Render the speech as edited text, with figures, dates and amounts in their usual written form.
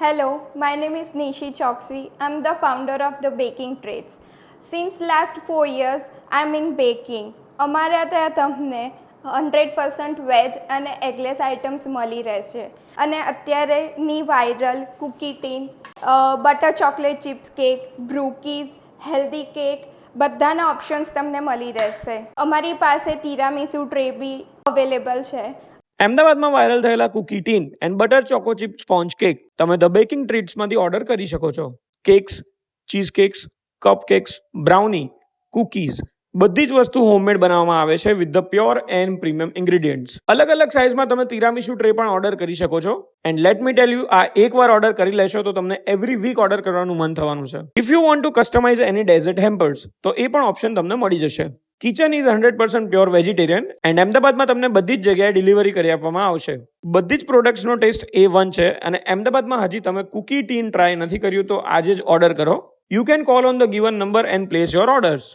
Hello, my name is Nishi Choksi. I'm the founder of the Baking Trades. Since last 4 years, I'm in baking. અમારા ત્યાં તમને 100% veg અને eggless items મળી રહેશે અને અત્યારેની viral cookie tin butter chocolate chips cake brookies healthy cake બધાના options તમને મળી રહેશે. અમારી પાસે તિરામીસુ ટ્રે બી અવેલેબલ છે. અમદાવાદમાં વાયરલ થયેલા cookie tin and butter choco chip sponge cake તમે ધ બેકિંગ ટ્રીટ્સમાંથી ઓર્ડર કરી શકો છો. Cakes, cheese cakes, cup cakes, brownie, cookies બધી જ વસ્તુ હોમમેડ બનાવવામાં આવે છે with the pure and premium ingredients. અલગ અલગ સાઇઝમાં તમે તિરામીસુ ટ્રે પણ ઓર્ડર કરી શકો છો. And let me tell you, આ એકવાર ઓર્ડર કરી લેશો તો તમને એવરી વીક ઓર્ડર કરવાનું મન થવાનું છે. If you want to customise any dessert hampers તો એ પણ ઓપ્શન તમને મળી જશે. Kitchen is 100% pure vegetarian and અમદાવાદમાં તમને બધી જ જગ્યાએ ડિલિવરી કરી આપવામાં આવશે. બધી જ પ્રોડક્ટ્સનો ટેસ્ટ A1 છે અને અમદાવાદમાં હજી તમે કુકી ટીન ટ્રાય નથી કર્યું તો આજે જ ઓર્ડર કરો. You can call on the given number and place your orders.